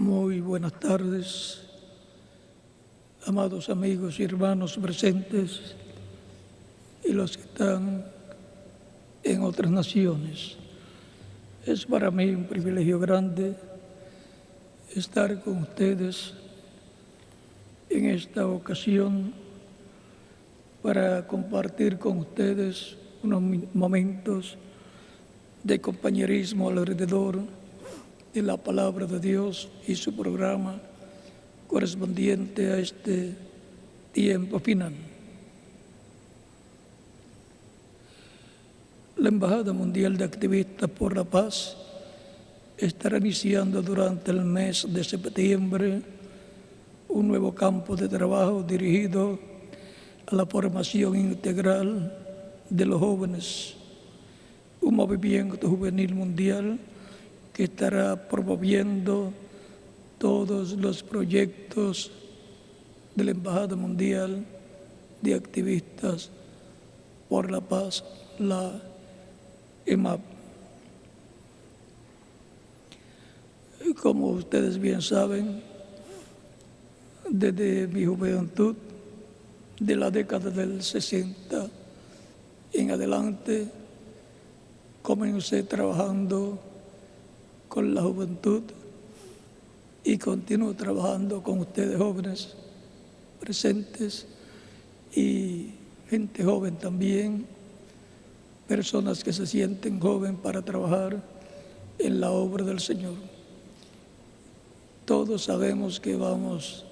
Muy buenas tardes, amados amigos y hermanos presentes y los que están en otras naciones. Es para mí un privilegio grande estar con ustedes en esta ocasión para compartir con ustedes unos momentos de compañerismo alrededor de la palabra de Dios y su programa correspondiente a este tiempo final. La Embajada Mundial de Activistas por la Paz estará iniciando durante el mes de septiembre un nuevo campo de trabajo dirigido a la formación integral de los jóvenes, un movimiento juvenil mundial que estará promoviendo todos los proyectos de la Embajada Mundial de Activistas por la Paz, la EMAP. Y como ustedes bien saben, desde mi juventud, de la década del 60 en adelante, comencé trabajando con la juventud y continúo trabajando con ustedes jóvenes presentes y gente joven también, personas que se sienten jóvenes para trabajar en la obra del Señor. Todos sabemos que vamos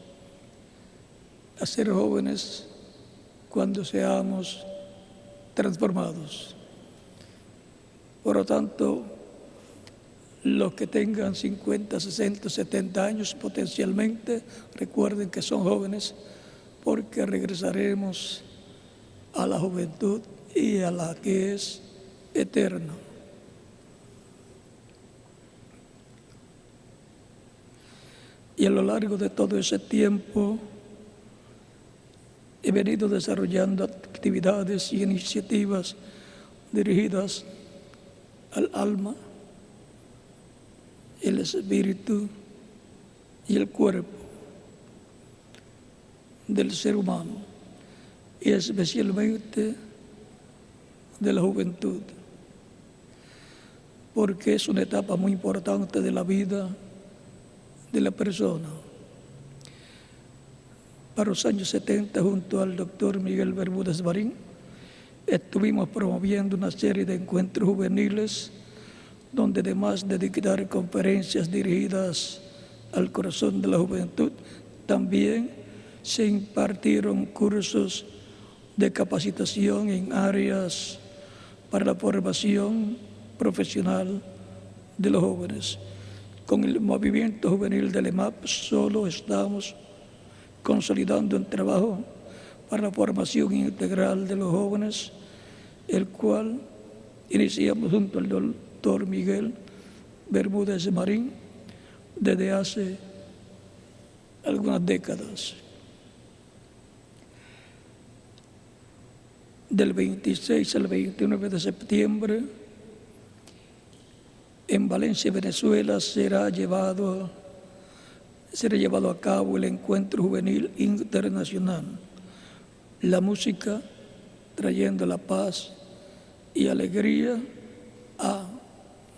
a ser jóvenes cuando seamos transformados. Por lo tanto, los que tengan 50, 60, 70 años potencialmente, recuerden que son jóvenes porque regresaremos a la juventud y a la que es eterna. Y a lo largo de todo ese tiempo he venido desarrollando actividades y iniciativas dirigidas al alma, el espíritu y el cuerpo del ser humano, y especialmente de la juventud, porque es una etapa muy importante de la vida de la persona. Para los años 70, junto al doctor Miguel Bermúdez Marín, estuvimos promoviendo una serie de encuentros juveniles donde, además de dictar conferencias dirigidas al corazón de la juventud, también se impartieron cursos de capacitación en áreas para la formación profesional de los jóvenes. Con el movimiento juvenil del EMAP solo estamos consolidando un trabajo para la formación integral de los jóvenes, el cual iniciamos junto al doctor Miguel Bermúdez Marín desde hace algunas décadas. Del 26 al 29 de septiembre, en Valencia, Venezuela, será llevado a cabo el Encuentro Juvenil Internacional, la música trayendo la paz y alegría a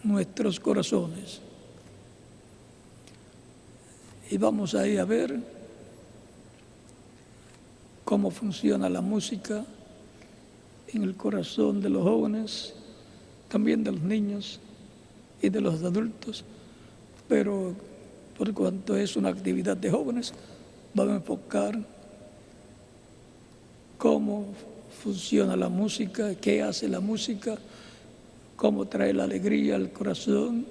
nuestros corazones. Y vamos ahí a ver cómo funciona la música en el corazón de los jóvenes, también de los niños y de los adultos, pero por cuanto es una actividad de jóvenes, vamos a enfocar cómo funciona la música, qué hace la música, cómo trae la alegría al corazón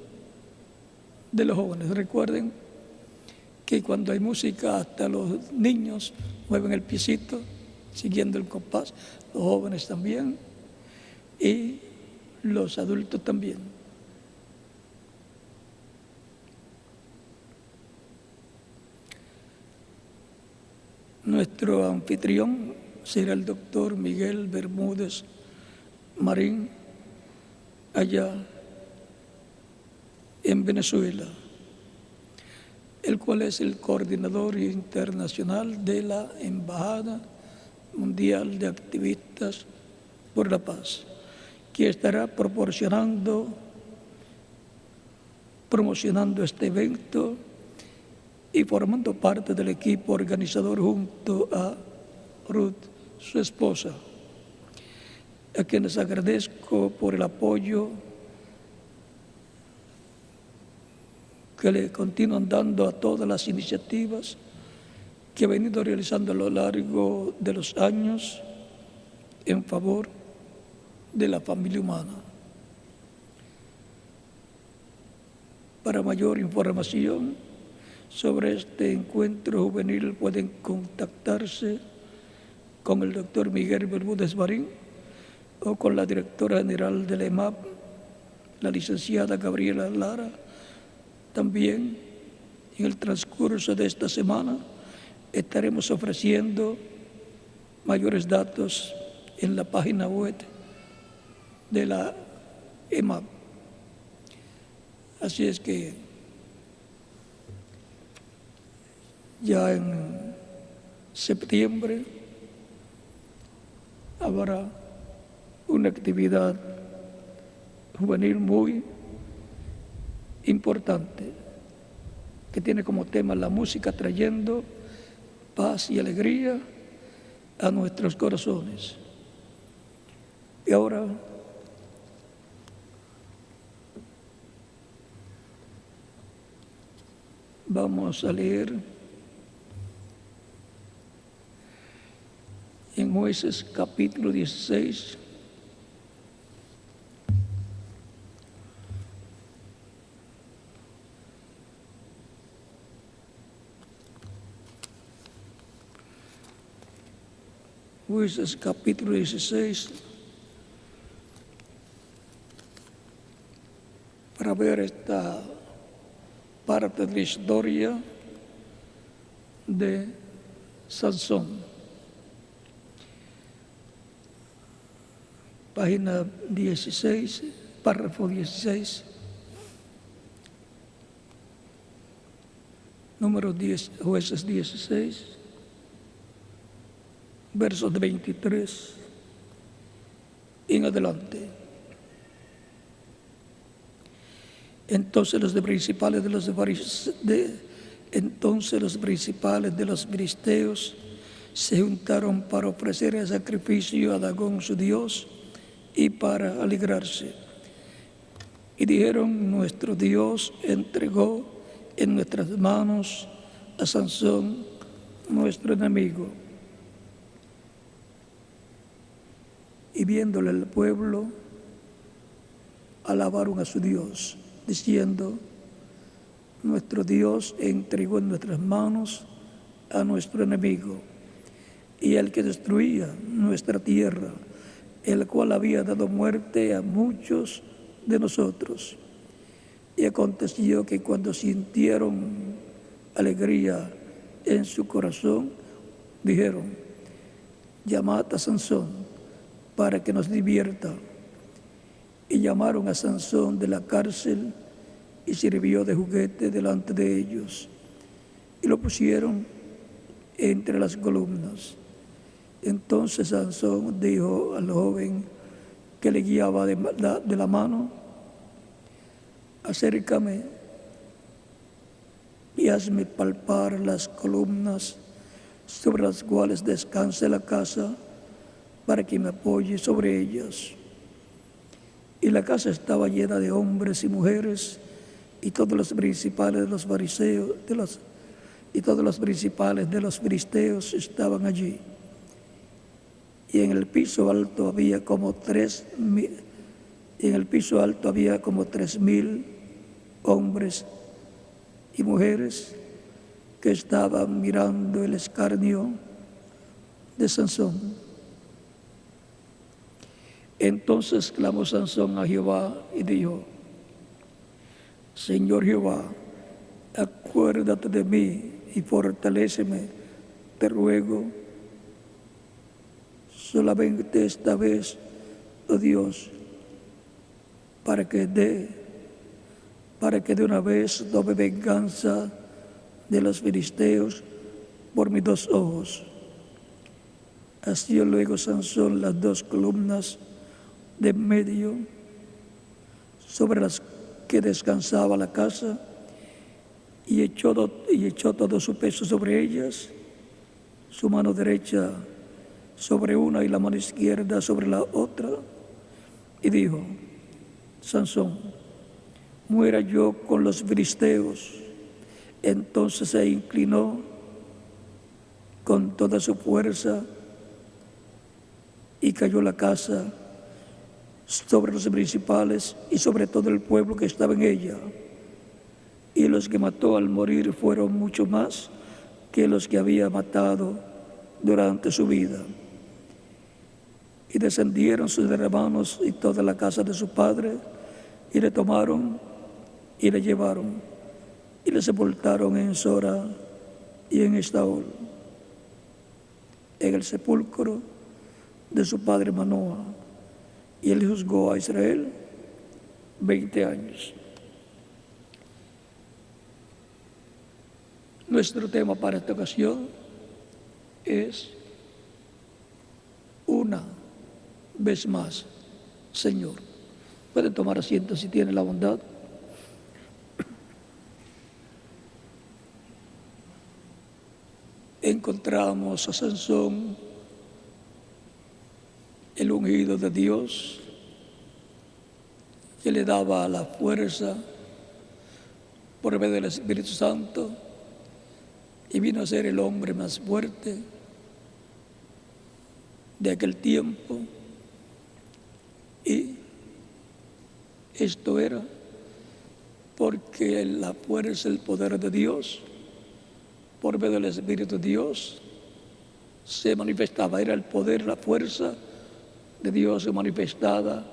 de los jóvenes. Recuerden que cuando hay música, hasta los niños mueven el piecito siguiendo el compás, los jóvenes también y los adultos también. Nuestro anfitrión será el doctor Miguel Bermúdez Marín, allá en Venezuela. el cual es el coordinador internacional de la Embajada Mundial de Activistas por la Paz, que estará promocionando este evento y formando parte del equipo organizador junto a Ruth, su esposa, a quienes agradezco por el apoyo que le continúan dando a todas las iniciativas que he venido realizando a lo largo de los años en favor de la familia humana. Para mayor información sobre este encuentro juvenil pueden contactarse con el doctor Miguel Bermúdez Barín o con la directora general del EMAP, la licenciada Gabriela Lara. También en el transcurso de esta semana estaremos ofreciendo mayores datos en la página web de la EMAP. Así es que ya en septiembre habrá una actividad juvenil muy importante que tiene como tema la música trayendo paz y alegría a nuestros corazones. Y ahora vamos a leer en Jueces capítulo 16, Jueces capítulo 16, para ver esta parte de la historia de Sansón. Página 16, párrafo 16, número 10, Jueces 16, versos de 23 en adelante. Entonces los principales de los filisteos se juntaron para ofrecer el sacrificio a Dagón su dios y para alegrarse. Y dijeron: nuestro Dios entregó en nuestras manos a Sansón, nuestro enemigo. Y viéndole el pueblo, alabaron a su Dios, diciendo: nuestro Dios entregó en nuestras manos a nuestro enemigo, y el que destruía nuestra tierra, el cual había dado muerte a muchos de nosotros. Y aconteció que cuando sintieron alegría en su corazón, dijeron: llamad a Sansón para que nos divierta. Y llamaron a Sansón de la cárcel y sirvió de juguete delante de ellos. Y lo pusieron entre las columnas. Entonces Sansón dijo al joven que le guiaba de la mano: acércame y hazme palpar las columnas sobre las cuales descanse la casa, para que me apoye sobre ellas. Y la casa estaba llena de hombres y mujeres, y todos los principales de los fariseos y todos los principales de los filisteos estaban allí. Y en el piso alto había como 3,000 hombres y mujeres que estaban mirando el escarnio de Sansón. Entonces clamó Sansón a Jehová y dijo: Señor Jehová, acuérdate de mí y fortaléceme, te ruego, solamente esta vez, oh Dios, para que de una vez tome venganza de los filisteos por mis 2 ojos. Asió luego Sansón las 2 columnas de en medio sobre las que descansaba la casa y echó todo su peso sobre ellas, su mano derecha sobre una y la mano izquierda sobre la otra, y dijo: Sansón, muera yo con los filisteos. Entonces se inclinó con toda su fuerza y cayó la casa sobre los principales y sobre todo el pueblo que estaba en ella. Y los que mató al morir fueron mucho más que los que había matado durante su vida. Y descendieron sus hermanos y toda la casa de su padre, y le tomaron y le llevaron, y le sepultaron en Sora y en Estaol, en el sepulcro de su padre Manoa. Y él juzgó a Israel 20 años. Nuestro tema para esta ocasión es: una vez más, Señor. Pueden tomar asiento si tienen la bondad. Encontramos a Sansón, el ungido de Dios, que le daba la fuerza por medio del Espíritu Santo, y vino a ser el hombre más fuerte de aquel tiempo. Y esto era porque la fuerza, el poder de Dios, por medio del Espíritu de Dios, se manifestaba. Era el poder, la fuerza de Dios manifestada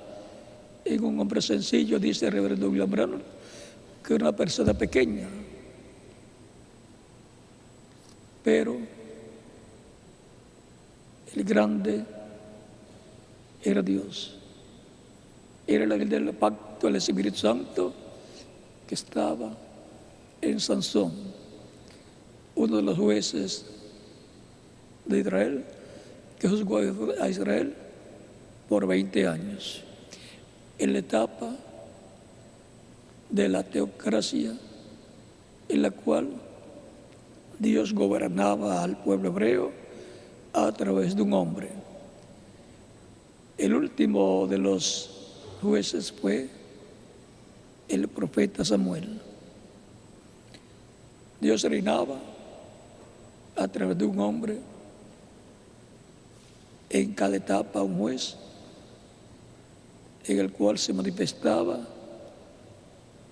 en un hombre sencillo, dice el reverendo William Branham, que era una persona pequeña, pero el grande era Dios. Era el del pacto del Espíritu Santo que estaba en Sansón, uno de los jueces de Israel, que juzgó a Israel por 20 años, en la etapa de la teocracia, en la cual Dios gobernaba al pueblo hebreo a través de un hombre. El último de los jueces fue el profeta Samuel. Dios reinaba a través de un hombre, en cada etapa un juez, en el cual se manifestaba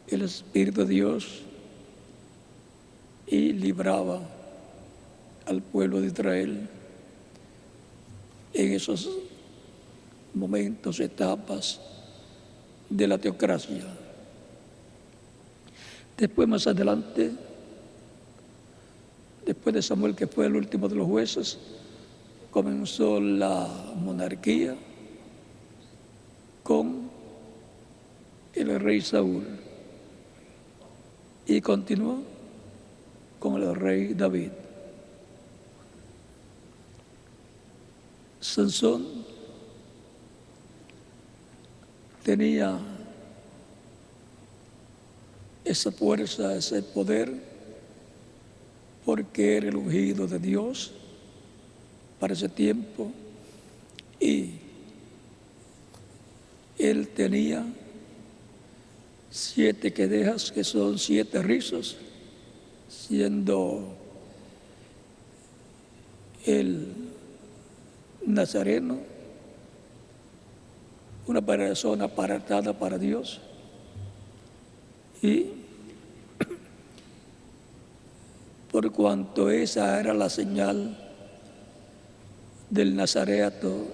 el Espíritu de Dios y libraba al pueblo de Israel en esos momentos, etapas de la teocracia. Después, más adelante, después de Samuel, que fue el último de los jueces, comenzó la monarquía con el rey Saúl y continuó con el rey David. Sansón tenía esa fuerza, ese poder, porque era el ungido de Dios para ese tiempo, y él tenía 7 quedejas, que son 7 rizos, siendo el nazareno una persona apartada para Dios, y por cuanto esa era la señal del nazareato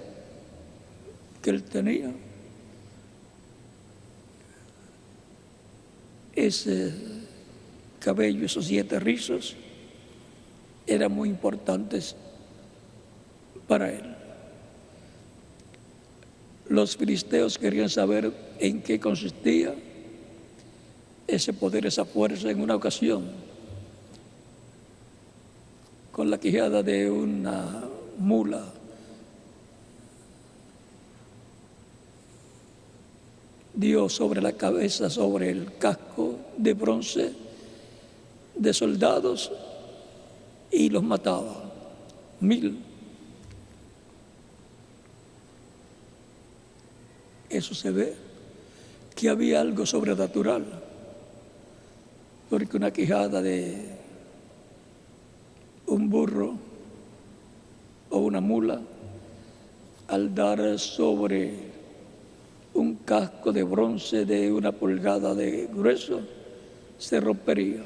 que él tenía, ese cabello, esos 7 rizos, eran muy importantes para él. Los filisteos querían saber en qué consistía ese poder, esa fuerza. En una ocasión, con la quijada de una mula. Dio sobre la cabeza, sobre el casco de bronce de soldados y los mataba, 1000. Eso se ve que había algo sobrenatural, porque una quijada de un burro o una mula, al dar sobre un casco de bronce de 1 pulgada de grueso, se rompería.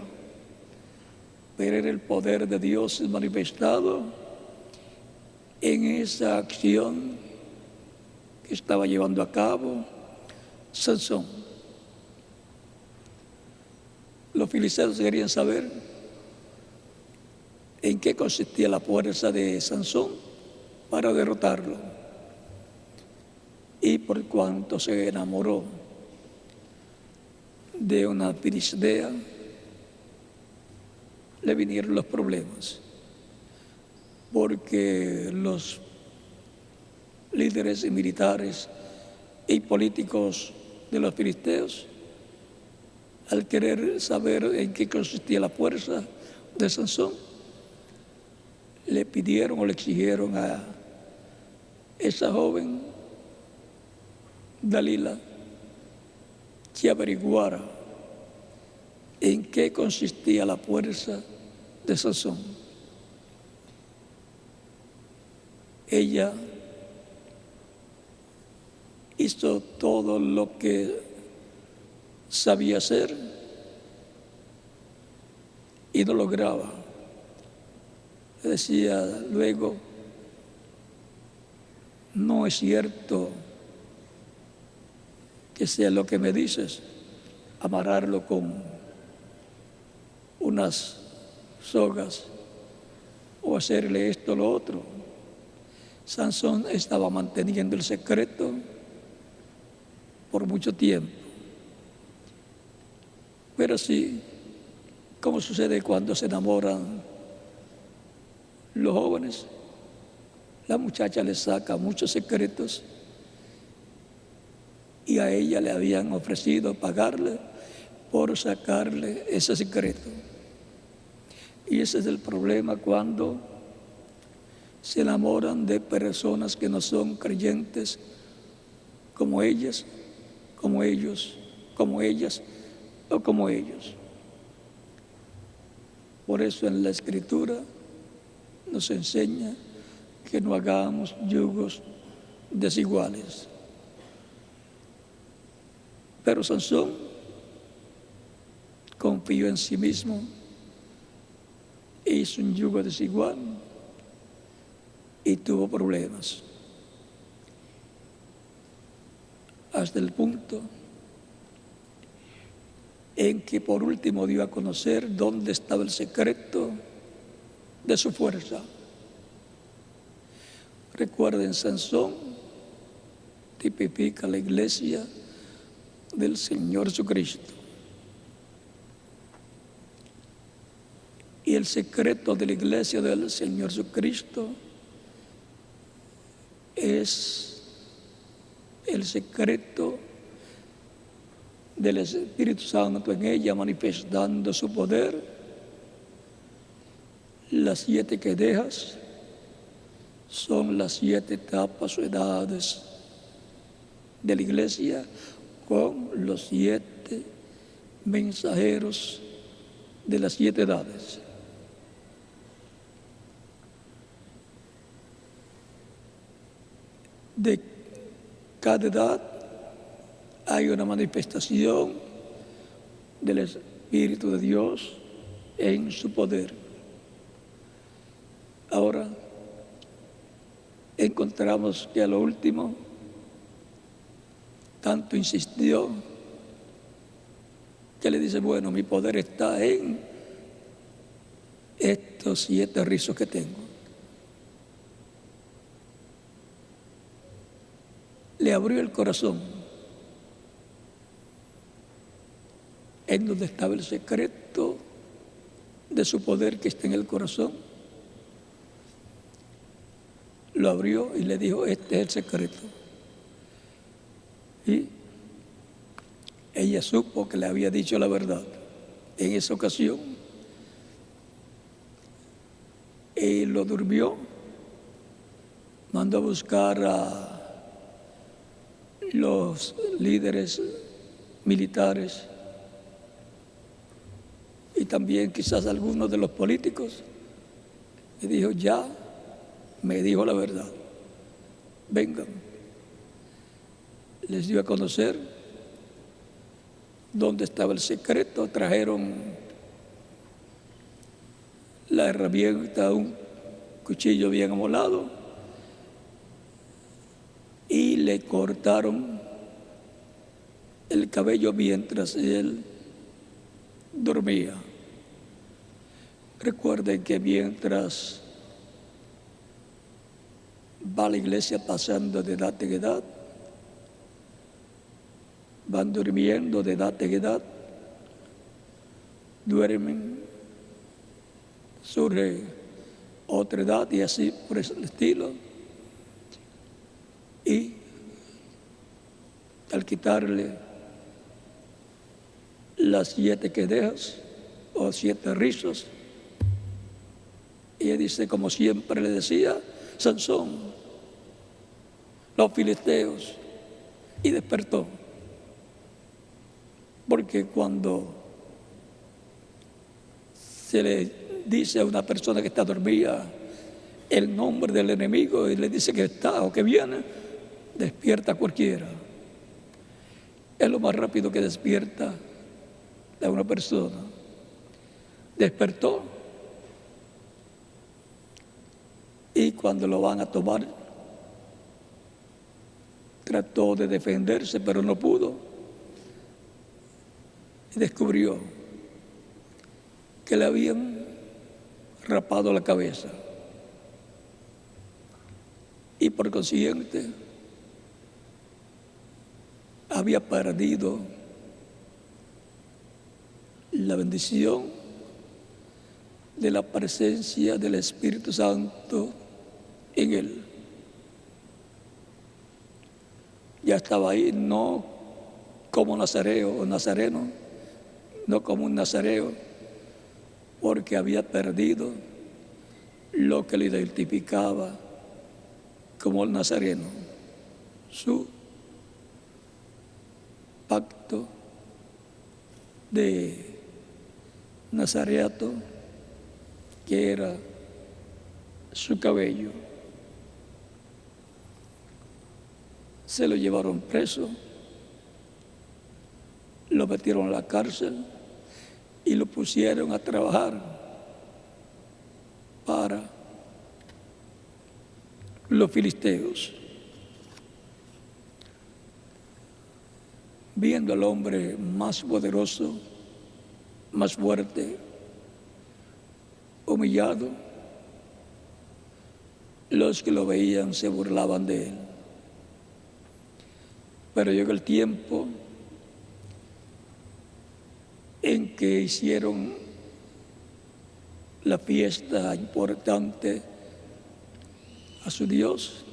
Pero era el poder de Dios manifestado en esa acción que estaba llevando a cabo Sansón. Los filisteos querían saber en qué consistía la fuerza de Sansón para derrotarlo. Y por cuanto se enamoró de una filistea, le vinieron los problemas, porque los líderes militares y políticos de los filisteos, al querer saber en qué consistía la fuerza de Sansón, le pidieron o le exigieron a esa joven Dalila que averiguara en qué consistía la fuerza de Sansón. Ella hizo todo lo que sabía hacer y no lograba. Decía luego, no es cierto que sea lo que me dices, amarrarlo con unas sogas o hacerle esto o lo otro. Sansón estaba manteniendo el secreto por mucho tiempo. Pero sí, como sucede cuando se enamoran los jóvenes, la muchacha le saca muchos secretos y a ella le habían ofrecido pagarle por sacarle ese secreto. Y ese es el problema cuando se enamoran de personas que no son creyentes como ellas, como ellos, como ellas o como ellos. Por eso en la Escritura nos enseña que no hagamos yugos desiguales. Pero Sansón confió en sí mismo e hizo un yugo desigual y tuvo problemas. Hasta el punto en que por último dio a conocer dónde estaba el secreto de su fuerza. Recuerden, Sansón tipifica la iglesia del Señor Jesucristo. Y el secreto de la iglesia del Señor Jesucristo es el secreto del Espíritu Santo en ella, manifestando su poder. Las 7 que dejas son las 7 etapas o edades de la iglesia, con los 7 mensajeros de las 7 edades. De cada edad hay una manifestación del Espíritu de Dios en su poder. Ahora encontramos que a lo último tanto insistió que le dice, bueno, mi poder está en estos 7 rizos que tengo. Le abrió el corazón en donde estaba el secreto de su poder que está en el corazón. lo abrió y le dijo: este es el secreto. Y ella supo que le había dicho la verdad. En esa ocasión, él lo durmió, mandó a buscar a los líderes militares y también quizás algunos de los políticos, y dijo: ya me dijo la verdad, vengan. Les dio a conocer dónde estaba el secreto, trajeron la herramienta, un cuchillo bien amolado, y le cortaron el cabello mientras él dormía. Recuerden que mientras va a la iglesia pasando de edad en edad, van durmiendo de edad en edad, duermen, surge otra edad y así por ese estilo. Y al quitarle las 7 quedejas o 7 rizos, ella dice, como siempre le decía: Sansón, los filisteos, y despertó. Porque cuando se le dice a una persona que está dormida el nombre del enemigo y le dice que está o que viene, despierta a cualquiera. Es lo más rápido que despierta a una persona. Despertó, y cuando lo van a tomar, trató de defenderse, pero no pudo. Y descubrió que le habían rapado la cabeza. Y por consiguiente, había perdido la bendición de la presencia del Espíritu Santo en él. Ya estaba ahí, no como nazareo o nazareno, no como un nazareo, porque había perdido lo que le identificaba como el nazareno, su pacto de nazareato, que era su cabello. Se lo llevaron preso, lo metieron a la cárcel y lo pusieron a trabajar para los filisteos. Viendo al hombre más poderoso, más fuerte, humillado, los que lo veían se burlaban de él. Pero llegó el tiempo en que hicieron la fiesta importante a su Dios,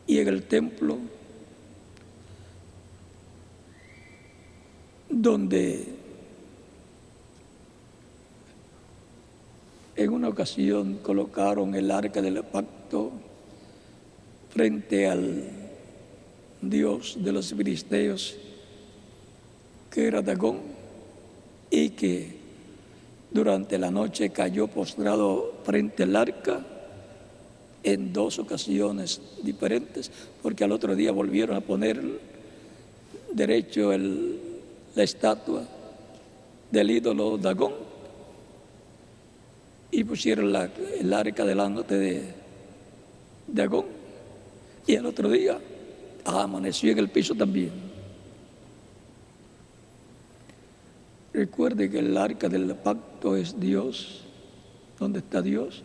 y en el templo, donde en una ocasión colocaron el arca del pacto frente al dios de los filisteos, que era Dagón, y que durante la noche cayó postrado frente al arca en 2 ocasiones diferentes, porque al otro día volvieron a poner derecho la estatua del ídolo Dagón y pusieron el arca delante de Dagón, y el otro día amaneció en el piso también. Recuerde que el arca del pacto es Dios, donde está Dios,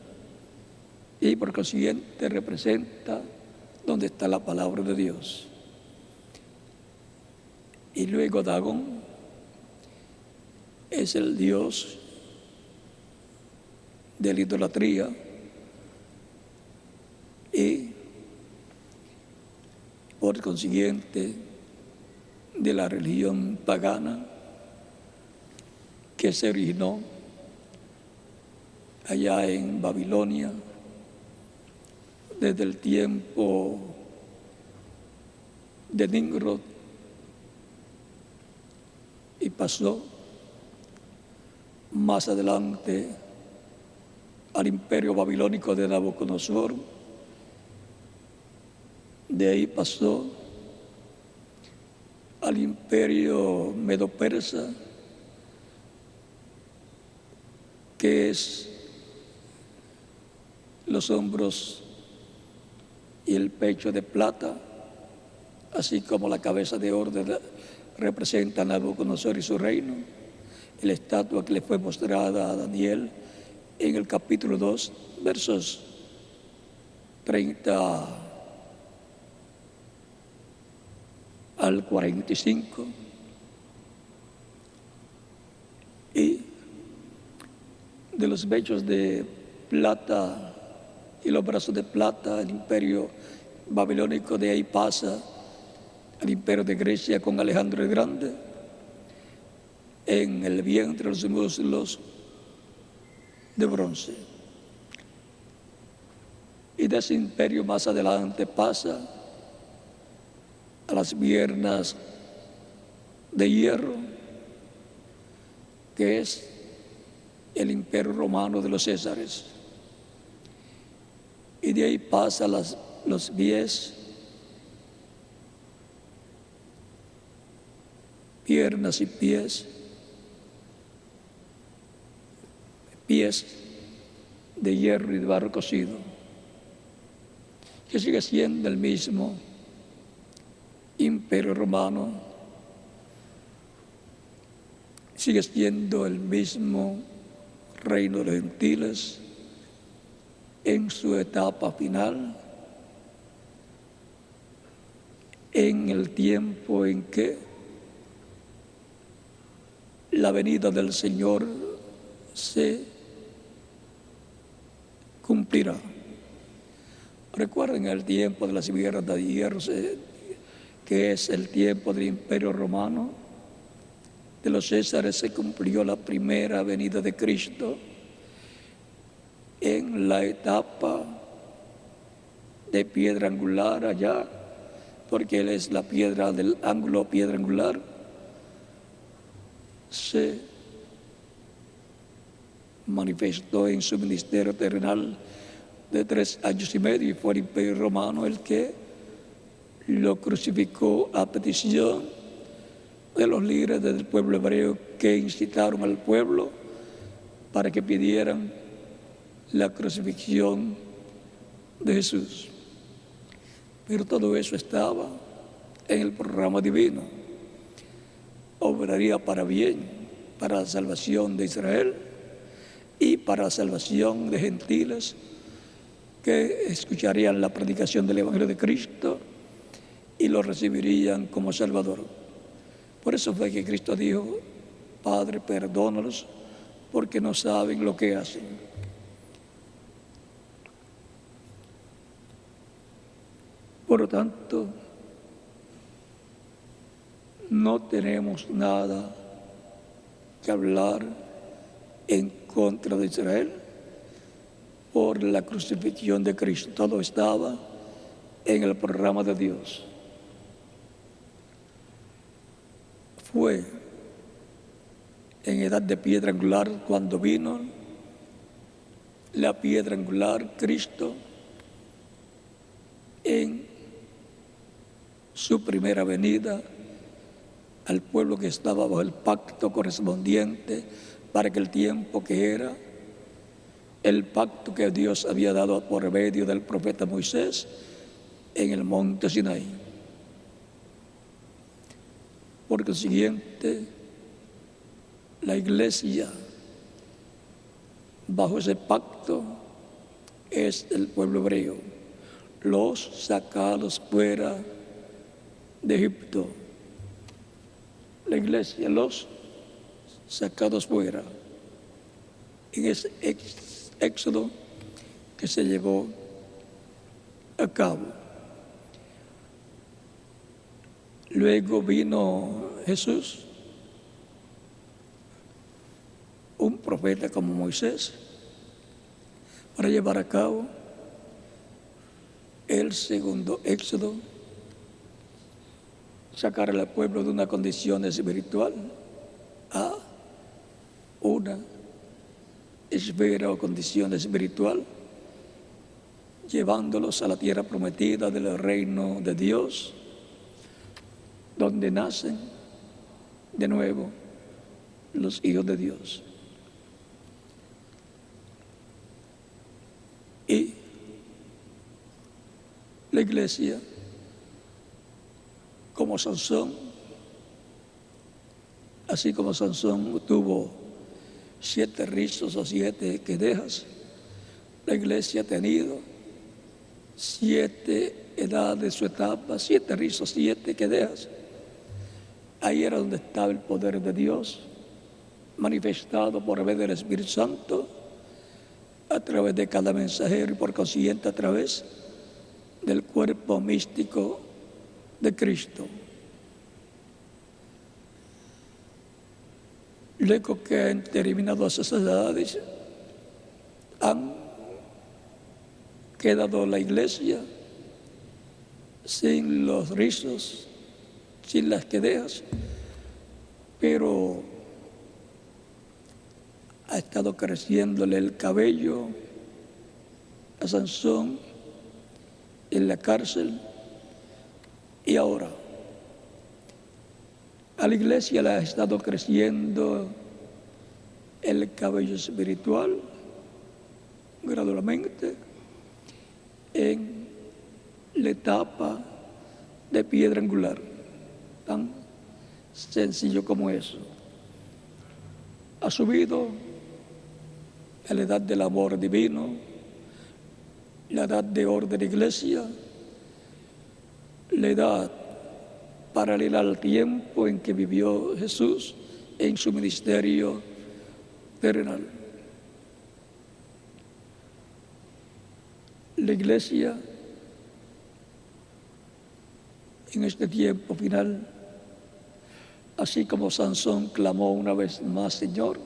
y por consiguiente representa donde está la palabra de Dios. Y luego Dagón es el dios de la idolatría y, por consiguiente, de la religión pagana que se originó allá en Babilonia desde el tiempo de Nimrod y pasó más adelante al imperio babilónico de Nabucodonosor. De ahí pasó al imperio medo-persa, que es los hombros y el pecho de plata, así como la cabeza de oro representa a Nabucodonosor y su reino. La estatua que le fue mostrada a Daniel en el capítulo 2, versos 30 al 45. Y de los pechos de plata y los brazos de plata, el imperio babilónico, de ahí pasa al imperio de Grecia con Alejandro el Grande. En el vientre los muslos de bronce. Y de ese imperio más adelante pasa a las piernas de hierro, que es el imperio romano de los Césares. Y de ahí pasa los pies, piernas y pies de hierro y de barro cocido, que sigue siendo el mismo imperio romano, sigue siendo el mismo reino de los gentiles en su etapa final, en el tiempo en que la venida del Señor se cumplirá. Recuerden el tiempo de las guerras de hierro, que es el tiempo del imperio romano, de los Césares, se cumplió la primera venida de Cristo en la etapa de piedra angular allá, porque Él es la piedra del ángulo, piedra angular. Se manifestó en su ministerio terrenal de 3 años y medio, y fue el imperio romano el que lo crucificó a petición de los líderes del pueblo hebreo, que incitaron al pueblo para que pidieran la crucifixión de Jesús. Pero todo eso estaba en el programa divino. Obraría para bien, para la salvación de Israel y para la salvación de gentiles que escucharían la predicación del Evangelio de Cristo y lo recibirían como Salvador. Por eso fue que Cristo dijo: Padre, perdónalos, porque no saben lo que hacen. Por lo tanto, no tenemos nada que hablar en contra de Israel por la crucifixión de Cristo. Todo estaba en el programa de Dios. Fue en edad de piedra angular cuando vino la piedra angular, Cristo, en su primera venida al pueblo que estaba bajo el pacto correspondiente para aquel tiempo, que era el pacto que Dios había dado por medio del profeta Moisés en el monte Sinaí. Por consiguiente, la iglesia bajo ese pacto es el pueblo hebreo, los sacados fuera de Egipto. La iglesia, los sacados fuera, en ese Éxodo que se llevó a cabo. Luego vino Jesús, un profeta como Moisés, para llevar a cabo el segundo éxodo, sacar al pueblo de una condición espiritual a una esfera o condición espiritual, llevándolos a la tierra prometida del reino de Dios, donde nacen de nuevo los hijos de Dios. Y la iglesia, como Sansón, así como Sansón tuvo 7 rizos o 7 quedejas, la iglesia ha tenido 7 edades de su etapa, 7 rizos, 7 quedejas. Ahí era donde estaba el poder de Dios, manifestado por medio del Espíritu Santo, a través de cada mensajero y por consiguiente a través del cuerpo místico de Cristo. Luego que han terminado esas edades, han quedado la iglesia sin los rizos, sin las quedejas, pero ha estado creciéndole el cabello a Sansón en la cárcel, y ahora a la iglesia le ha estado creciendo el cabello espiritual gradualmente en la etapa de piedra angular, tan sencillo como eso. Ha subido a la edad del amor divino, la edad de oro de la iglesia, la edad paralela al tiempo en que vivió Jesús en su ministerio terrenal. La iglesia en este tiempo final, así como Sansón clamó una vez más, Señor,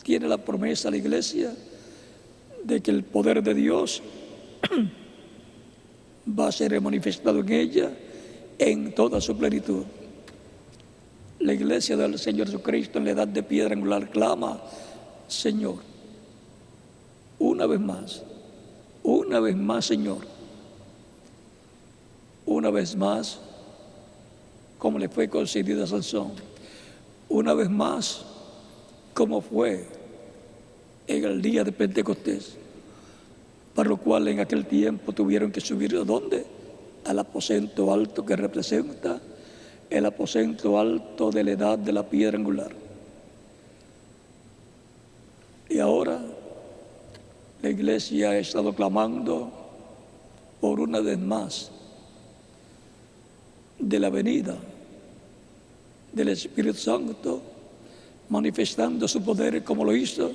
tiene la promesa la iglesia de que el poder de Dios va a ser manifestado en ella en toda su plenitud. La iglesia del Señor Jesucristo en la edad de piedra angular clama, Señor, una vez más, Señor, una vez más, como le fue concedido a Sansón, una vez más, como fue en el día de Pentecostés, para lo cual en aquel tiempo tuvieron que subir ¿a dónde? Al aposento alto que representa el aposento alto de la edad de la piedra angular. Y ahora la iglesia ha estado clamando por una vez más de la venida del Espíritu Santo, manifestando su poder como lo hizo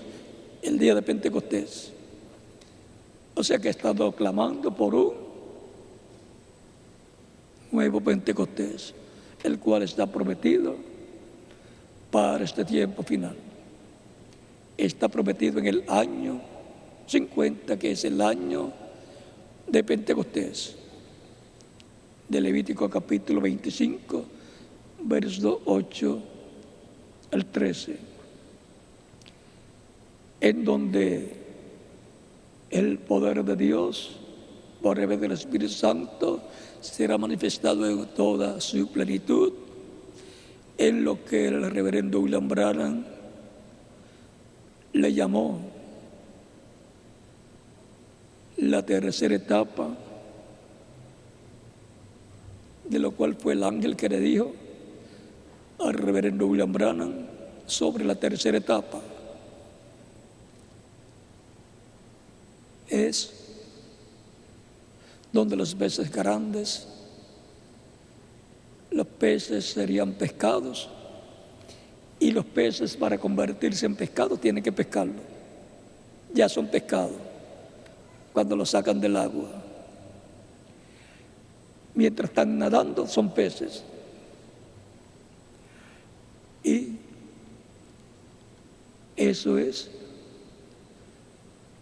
el día de Pentecostés. O sea que ha estado clamando por un nuevo Pentecostés, el cual está prometido para este tiempo final. Está prometido en el año 50, que es el año de Pentecostés, de Levítico capítulo 25, versos 8 al 13, en donde el poder de Dios, por medio del Espíritu Santo, será manifestado en toda su plenitud, en lo que el reverendo William Branham le llamó la tercera etapa, de lo cual fue el ángel que le dijo al reverendo William Branham sobre la tercera etapa. Es donde los peces grandes, los peces serían pescados, y los peces para convertirse en pescado tienen que pescarlo. ya son pescado cuando lo sacan del agua. Mientras están nadando son peces. Y eso es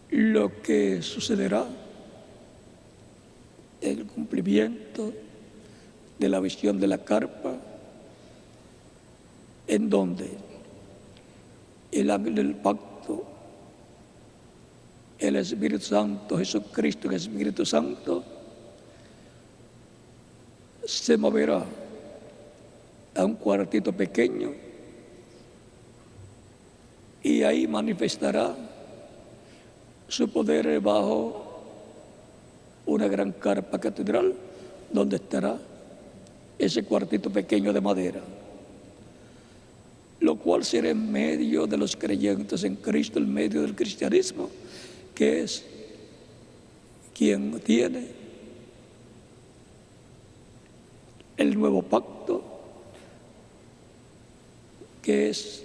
lo que sucederá en el cumplimiento de la visión de la carpa, en donde el ángel del pacto, el Espíritu Santo, Jesucristo, el Espíritu Santo, se moverá a un cuartito pequeño y ahí manifestará su poder bajo una gran carpa catedral donde estará ese cuartito pequeño de madera, lo cual será en medio de los creyentes en Cristo, en medio del cristianismo, que es quien tiene el nuevo pacto, que es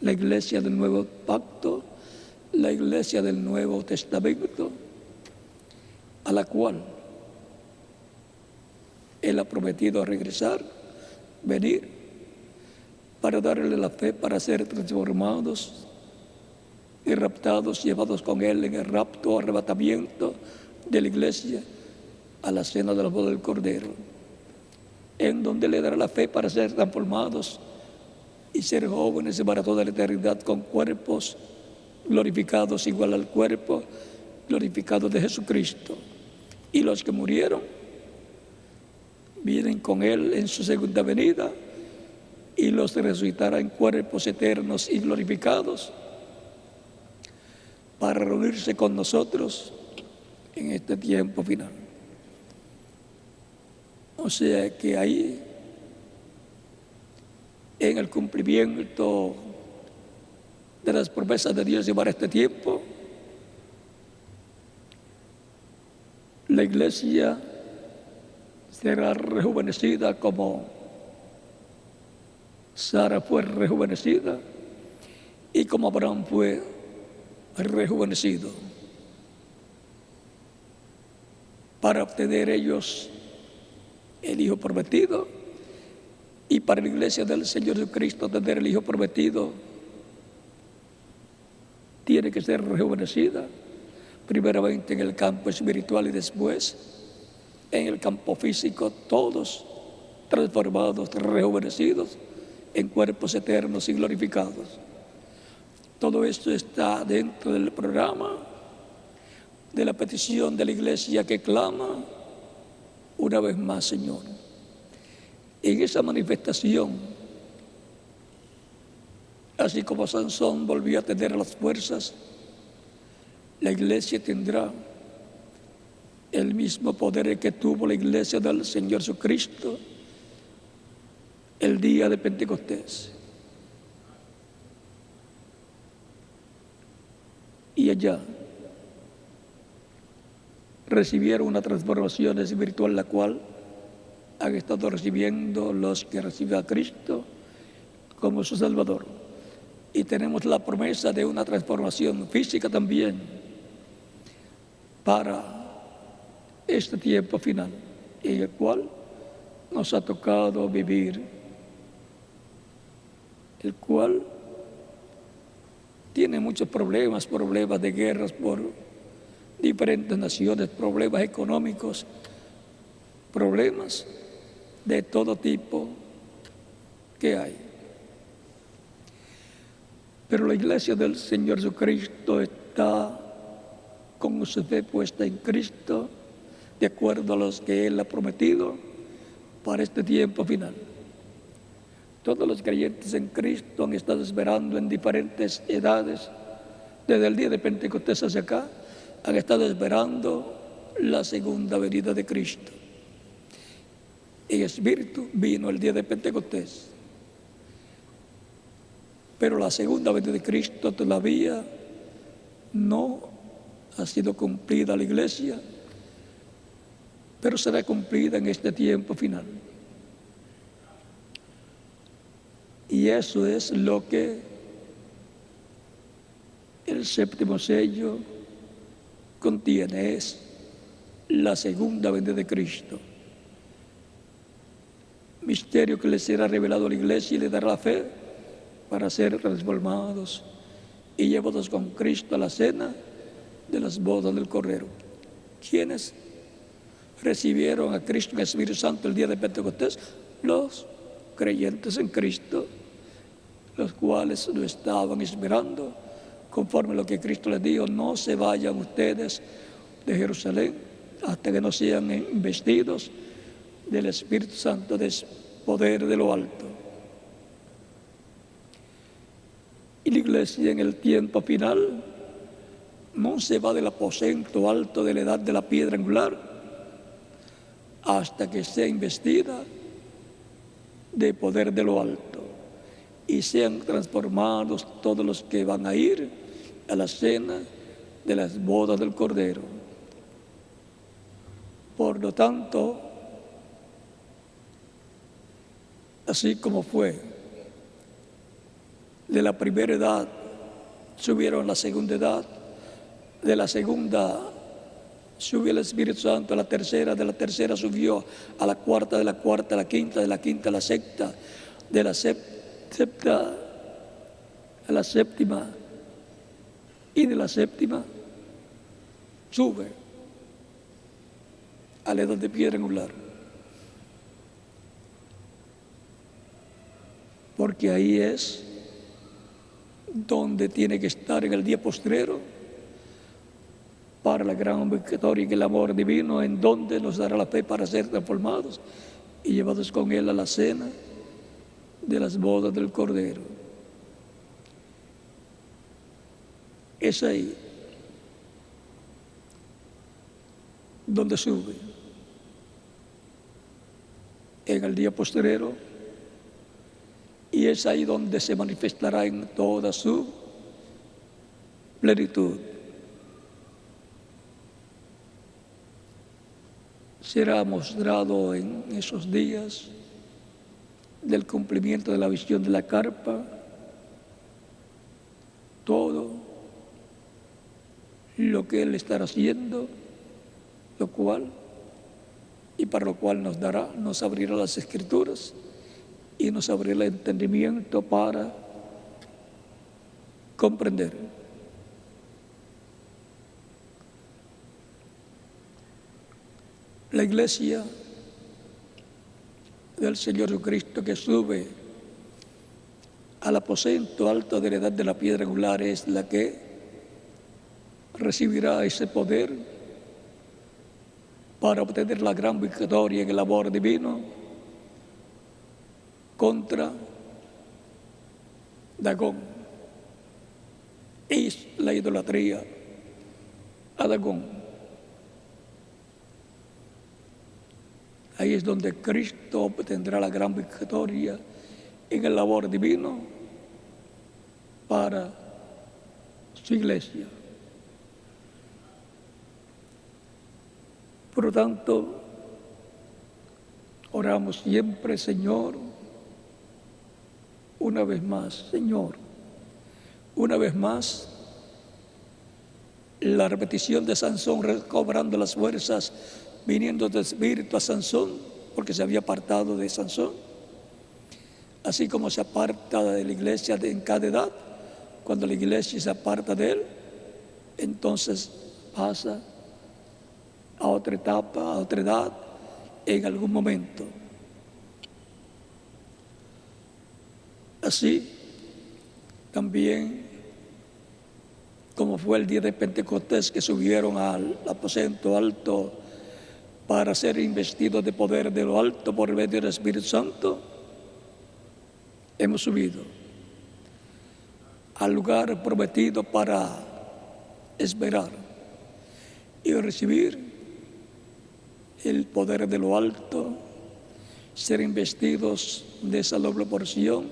la iglesia del nuevo pacto, la iglesia del Nuevo Testamento, a la cual Él ha prometido regresar, venir, para darle la fe, para ser transformados y raptados, llevados con Él en el rapto, arrebatamiento de la iglesia a la cena de la boda del Cordero, en donde le dará la fe para ser transformados y ser jóvenes para toda la eternidad con cuerpos glorificados igual al cuerpo glorificado de Jesucristo. Y los que murieron vienen con Él en su segunda venida y los resucitará en cuerpos eternos y glorificados para reunirse con nosotros en este tiempo final. O sea que ahí, en el cumplimiento de las promesas de Dios para este tiempo, la iglesia será rejuvenecida como Sara fue rejuvenecida y como Abraham fue rejuvenecido, para obtener ellos el Hijo prometido, y para la iglesia del Señor Jesucristo tener el Hijo prometido tiene que ser rejuvenecida, primeramente en el campo espiritual y después en el campo físico, todos transformados, rejuvenecidos en cuerpos eternos y glorificados. Todo esto está dentro del programa de la petición de la iglesia que clama una vez más, Señor. En esa manifestación, así como Sansón volvió a tener las fuerzas, la iglesia tendrá el mismo poder que tuvo la iglesia del Señor Jesucristo el día de Pentecostés. Y allá recibieron una transformación espiritual, la cual han estado recibiendo los que reciben a Cristo como su Salvador. Y tenemos la promesa de una transformación física también para este tiempo final, en el cual nos ha tocado vivir, el cual tiene muchos problemas de guerras por diferentes naciones, problemas económicos, problemas de todo tipo que hay. Pero la iglesia del Señor Jesucristo está con su fe puesta en Cristo, de acuerdo a los que Él ha prometido para este tiempo final. Todos los creyentes en Cristo han estado esperando en diferentes edades, desde el día de Pentecostés hacia acá, han estado esperando la segunda venida de Cristo. En espíritu vino el día de Pentecostés, pero la segunda venida de Cristo todavía no ha sido cumplida la iglesia, pero será cumplida en este tiempo final. Y eso es lo que El séptimo sello contiene es la segunda venida de Cristo. Misterio que le será revelado a la iglesia y le dará la fe para ser transformados y llevados con Cristo a la cena de las bodas del Cordero. ¿Quiénes recibieron a Cristo en el Espíritu Santo el día de Pentecostés? Los creyentes en Cristo, los cuales lo estaban esperando, conforme a lo que Cristo les dijo: no se vayan ustedes de Jerusalén hasta que no sean investidos del Espíritu Santo, del poder de lo alto. Y la iglesia en el tiempo final no se va del aposento alto de la edad de la piedra angular hasta que sea investida de poder de lo alto y sean transformados todos los que van a ir a la cena de las bodas del Cordero. Por lo tanto, así como fue de la primera edad subieron a la segunda edad, de la segunda subió el Espíritu Santo a la tercera, de la tercera subió a la cuarta, de la cuarta a la quinta, de la quinta a la sexta, de la sexta a la séptima, y de la séptima sube a la edad de piedra angular. Porque ahí es donde tiene que estar en el día postrero para la gran victoria y el amor divino, en donde nos dará la fe para ser transformados y llevados con Él a la cena de las bodas del Cordero. Es ahí donde sube, en el día postrero, y es ahí donde se manifestará en toda su plenitud. Será mostrado en esos días del cumplimiento de la visión de la carpa todo lo que Él estará haciendo, lo cual, y para lo cual nos abrirá las Escrituras y nos abrirá el entendimiento para comprender. La iglesia del Señor Jesucristo que sube al aposento alto de la edad de la piedra angular es la que recibirá ese poder para obtener la gran victoria en el amor divino contra Dagón. Es la idolatría a Dagón. Ahí es donde Cristo obtendrá la gran victoria en el amor divino para su iglesia. Por lo tanto, oramos siempre: Señor, una vez más, Señor, una vez más, la repetición de Sansón recobrando las fuerzas, viniendo del espíritu a Sansón, porque se había apartado de Sansón, así como se aparta de la iglesia en cada edad. Cuando la iglesia se aparta de él, entonces pasa a otra etapa, a otra edad, en algún momento. Así también como fue el día de Pentecostés, que subieron al aposento alto para ser investidos de poder de lo alto por medio del Espíritu Santo, hemos subido al lugar prometido para esperar y recibir el poder de lo alto, ser investidos de esa doble porción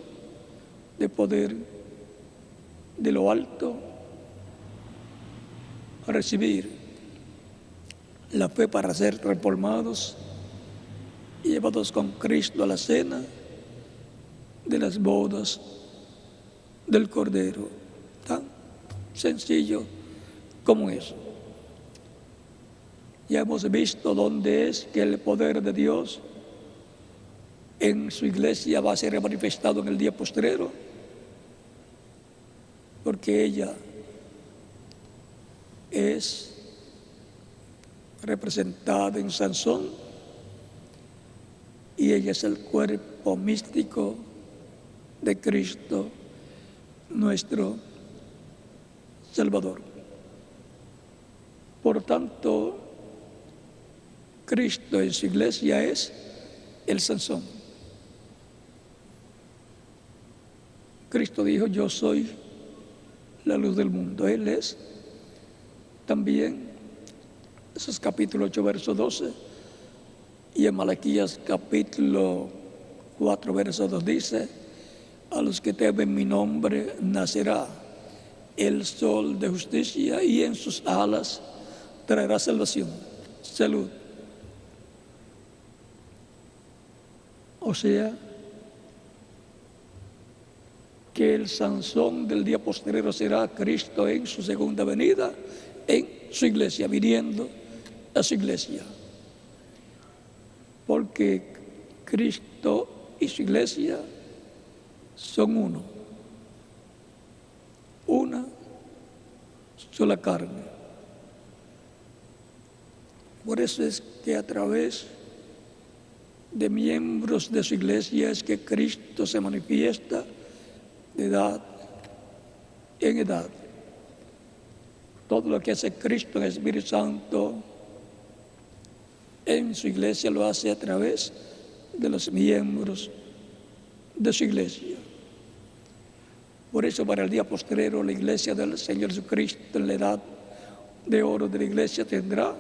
de poder de lo alto, recibir la fe para ser transformados y llevados con Cristo a la cena de las bodas del Cordero. sencillo como eso. Ya hemos visto dónde es que el poder de Dios en su iglesia va a ser manifestado en el día postrero, porque ella es representada en Sansón y ella es el cuerpo místico de Cristo, nuestro Salvador. Por tanto, Cristo en su iglesia es el Sansón. Cristo dijo: yo soy la luz del mundo. Él es también, eso es capítulo 8, verso 12, y en Malaquías capítulo 4, verso 2 dice: a los que temen mi nombre nacerá el sol de justicia y en sus alas traerá salvación, salud. O sea, que el Sansón del día posterior será Cristo en su segunda venida, en su iglesia, viniendo a su iglesia. Porque Cristo y su iglesia son uno, una sola carne. Por eso es que a través de miembros de su iglesia es que Cristo se manifiesta de edad en edad. Todo lo que hace Cristo en el Espíritu Santo en su iglesia lo hace a través de los miembros de su iglesia. Por eso para el día postrero la iglesia del Señor Jesucristo en la edad de oro de la iglesia tendrá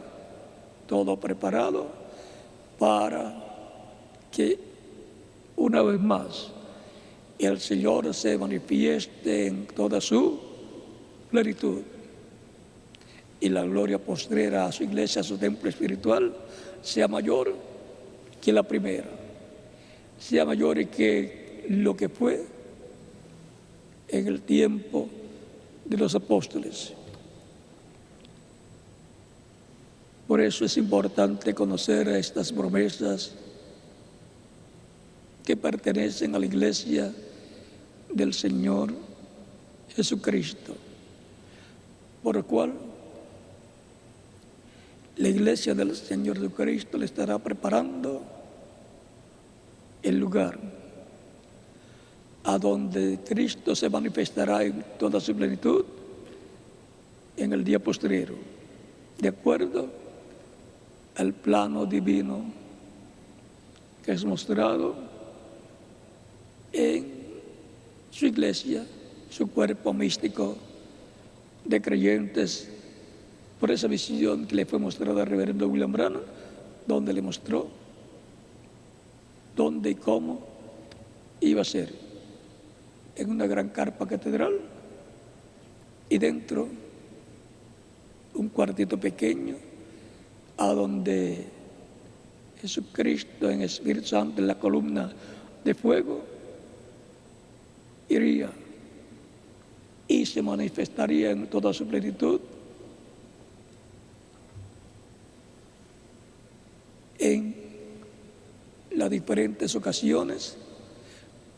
todo preparado para que una vez más el Señor se manifieste en toda su plenitud y la gloria postrera a su iglesia, a su templo espiritual, sea mayor que la primera, sea mayor que lo que fue en el tiempo de los apóstoles. Por eso es importante conocer estas promesas que pertenecen a la iglesia del Señor Jesucristo, por lo cual la iglesia del Señor Jesucristo le estará preparando el lugar a donde Cristo se manifestará en toda su plenitud en el día postrero, de acuerdo al plano divino que es mostrado en su iglesia, su cuerpo místico de creyentes, por esa visión que le fue mostrada al reverendo William Branham, donde le mostró dónde y cómo iba a ser, en una gran carpa catedral y dentro un cuartito pequeño a donde Jesucristo en Espíritu Santo en la columna de fuego iría y se manifestaría en toda su plenitud en las diferentes ocasiones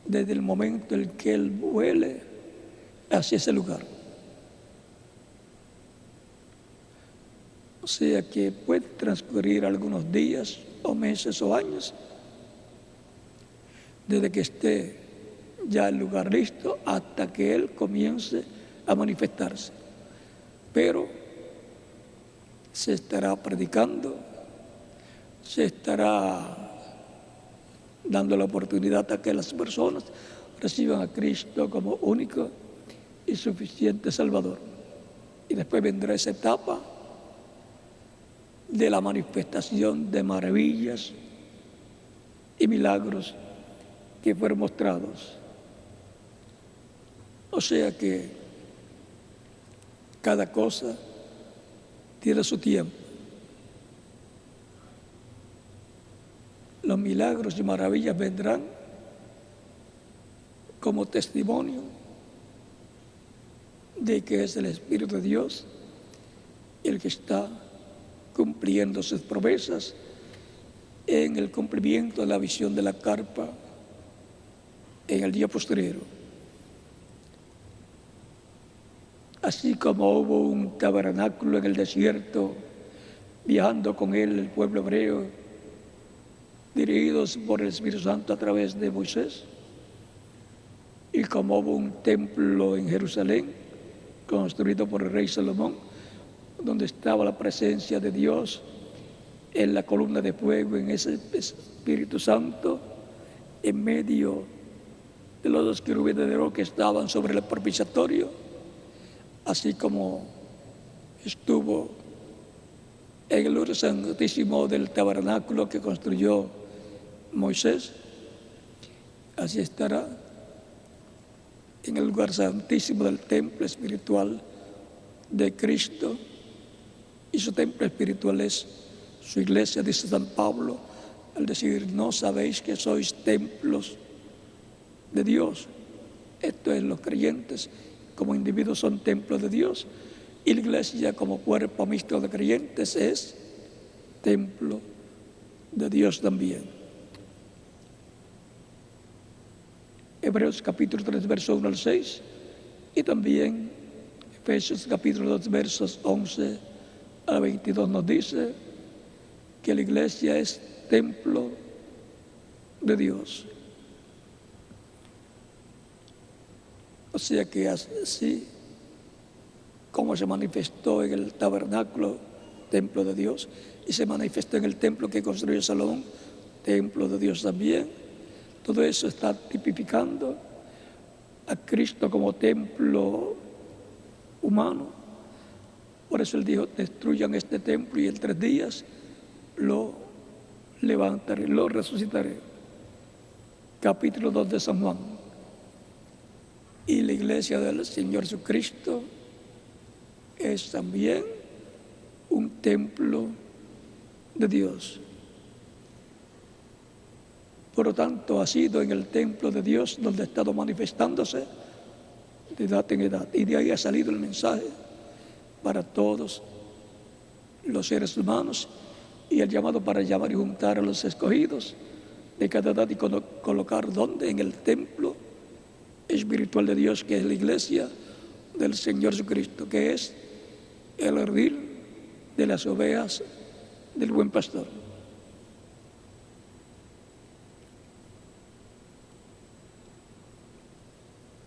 desde el momento en que Él vuele hacia ese lugar. O sea que puede transcurrir algunos días o meses o años desde que esté ya el lugar listo hasta que Él comience a manifestarse. Pero se estará predicando, se estará dando la oportunidad a que las personas reciban a Cristo como único y suficiente Salvador. Y después vendrá esa etapa de la manifestación de maravillas y milagros que fueron mostrados. O sea que cada cosa tiene su tiempo. Los milagros y maravillas vendrán como testimonio de que es el Espíritu de Dios el que está cumpliendo sus promesas en el cumplimiento de la visión de la carpa en el día posterior. Así como hubo un tabernáculo en el desierto, viajando con él el pueblo hebreo, dirigidos por el Espíritu Santo a través de Moisés, y como hubo un templo en Jerusalén, construido por el rey Salomón, donde estaba la presencia de Dios en la columna de fuego, en ese Espíritu Santo, en medio de los dos querubines de oro que estaban sobre el propiciatorio, así como estuvo en el lugar santísimo del tabernáculo que construyó Moisés, así estará en el lugar santísimo del templo espiritual de Cristo. Y su templo espiritual es su iglesia, dice San Pablo, al decir: no sabéis que sois templos de Dios. Esto es, los creyentes como individuos son templos de Dios, y la iglesia como cuerpo mixto de creyentes es templo de Dios también. Hebreos capítulo 3, verso 1 al 6, y también Efesios capítulo 2, versos 11 al 22 nos dice que la iglesia es templo de Dios. O sea que así como se manifestó en el tabernáculo, templo de Dios, y se manifestó en el templo que construyó Salomón, templo de Dios también, todo eso está tipificando a Cristo como templo humano. Por eso Él dijo: destruyan este templo y en 3 días lo levantaré, lo resucitaré. Capítulo 2 de San Juan. Y la iglesia del Señor Jesucristo es también un templo de Dios. Por lo tanto, ha sido en el templo de Dios donde ha estado manifestándose de edad en edad. Y de ahí ha salido el mensaje para todos los seres humanos, y el llamado para llamar y juntar a los escogidos de cada edad y colocar donde en el templo espiritual de Dios, que es la iglesia del Señor Jesucristo, que es el redil de las ovejas del buen pastor.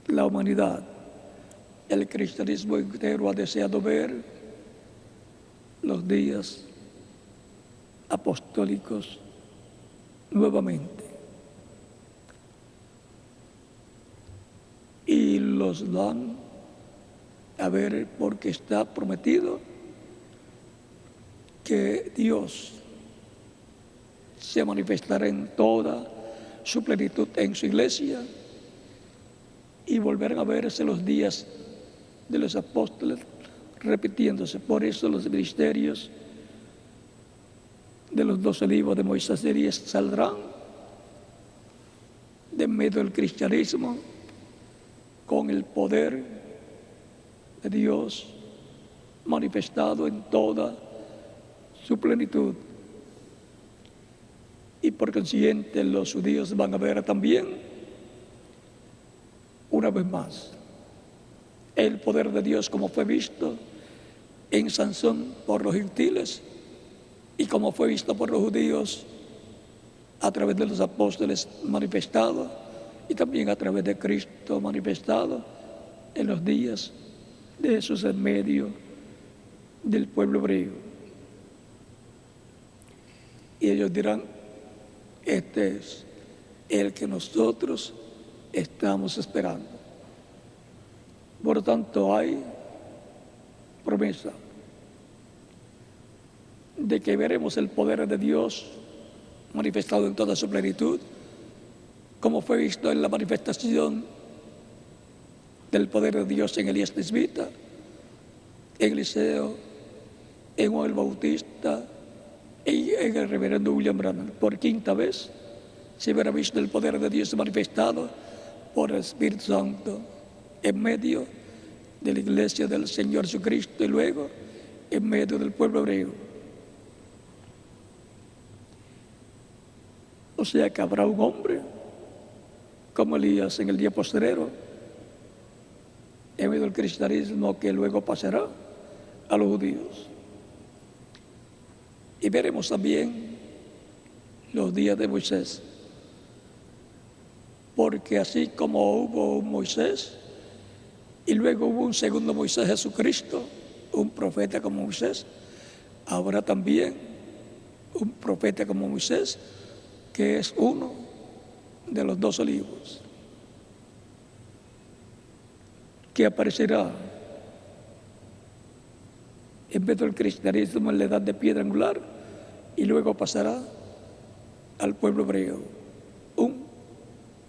La humanidad, el cristianismo entero ha deseado ver los días apostólicos nuevamente, y los dan a ver porque está prometido que Dios se manifestará en toda su plenitud en su iglesia, y volverán a verse los días de los apóstoles repitiéndose. Por eso los ministerios de los 12 libros de Moisés y Elías saldrán de medio del cristianismo con el poder de Dios manifestado en toda su plenitud. Y por consiguiente los judíos van a ver también, una vez más, el poder de Dios como fue visto en Sansón por los gentiles y como fue visto por los judíos a través de los apóstoles manifestado, y también a través de Cristo manifestado en los días de Jesús en medio del pueblo hebreo. Y ellos dirán: este es el que nosotros estamos esperando. Por lo tanto, hay promesa de que veremos el poder de Dios manifestado en toda su plenitud, como fue visto en la manifestación del poder de Dios en Elías Tisbita, en Eliseo, en Juan el Bautista y en el reverendo William Branham. Por 5ª vez se verá visto el poder de Dios manifestado por el Espíritu Santo en medio de la iglesia del Señor Jesucristo y luego en medio del pueblo hebreo. O sea que habrá un hombre como Elías en el día postrero, en medio del cristianismo, que luego pasará a los judíos. Y veremos también los días de Moisés, porque así como hubo un Moisés y luego hubo un segundo Moisés, Jesucristo, un profeta como Moisés, habrá también un profeta como Moisés, que es uno de los 12 olivos, que aparecerá en vez del cristianismo en la edad de piedra angular y luego pasará al pueblo hebreo. Un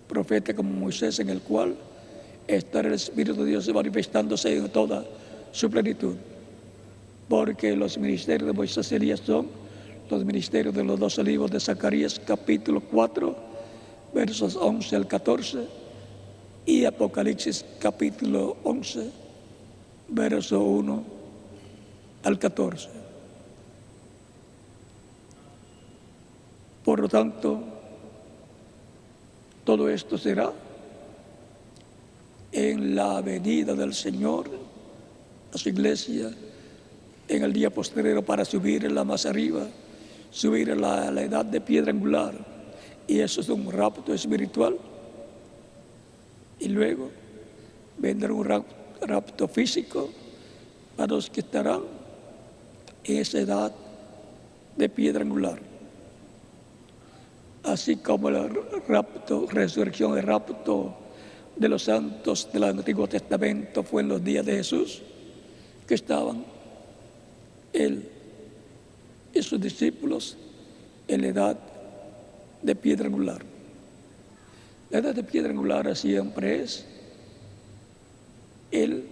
profeta como Moisés, en el cual estará el Espíritu de Dios manifestándose en toda su plenitud, porque los ministerios de Moisés y Elías son los ministerios de los 12 olivos de Zacarías capítulo 4 versos 11 al 14 y Apocalipsis capítulo 11 verso 1 al 14. Por lo tanto, todo esto será en la venida del Señor a su iglesia en el día postrero, para subirla más arriba, subir a la edad de piedra angular. Y eso es un rapto espiritual. Y luego vendrá un rapto físico para los que estarán en esa edad de piedra angular. Así como el rapto, resurrección, el rapto de los santos del Antiguo Testamento fue en los días de Jesús, que estaban él y sus discípulos en la edad de piedra angular. La edad de piedra angular siempre es el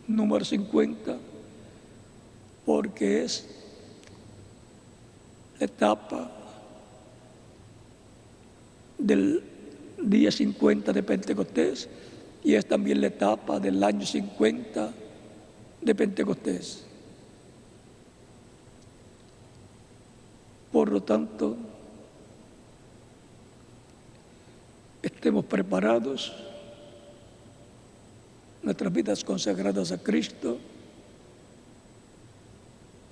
número 50, porque es la etapa del día 50 de Pentecostés y es también la etapa del año 50 de Pentecostés. Por lo tanto, estemos preparados, nuestras vidas consagradas a Cristo,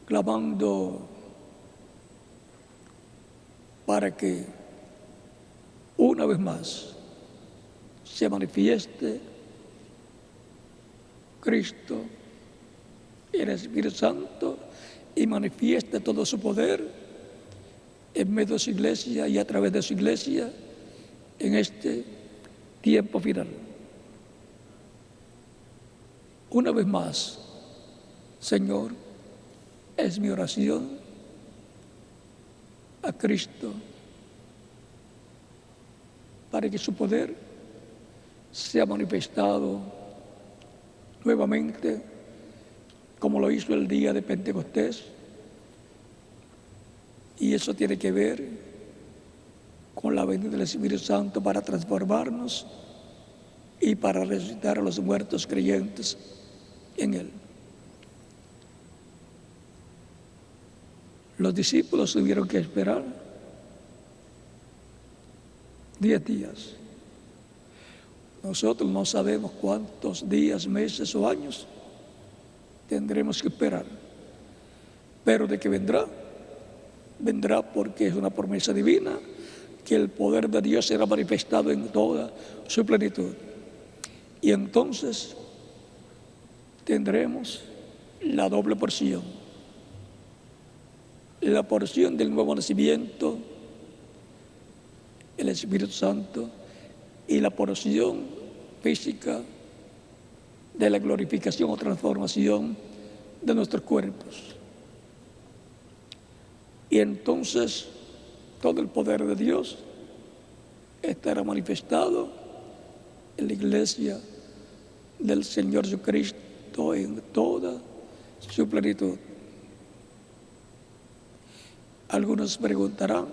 clamando para que una vez más se manifieste Cristo, el Espíritu Santo, y manifieste todo su poder en medio de su iglesia y a través de su iglesia en este tiempo final. Una vez más, Señor, es mi oración a Cristo para que su poder sea manifestado nuevamente como lo hizo el día de Pentecostés. Y eso tiene que ver con la venida del Espíritu Santo para transformarnos y para resucitar a los muertos creyentes en Él. Los discípulos tuvieron que esperar 10 días. Nosotros no sabemos cuántos días, meses o años tendremos que esperar, pero de que vendrá, vendrá porque es una promesa divina, que el poder de Dios será manifestado en toda su plenitud. Y entonces tendremos la doble porción, la porción del nuevo nacimiento, el Espíritu Santo, y la porción física de la glorificación o transformación de nuestros cuerpos. Y entonces todo el poder de Dios estará manifestado en la iglesia del Señor Jesucristo en toda su plenitud. Algunos preguntarán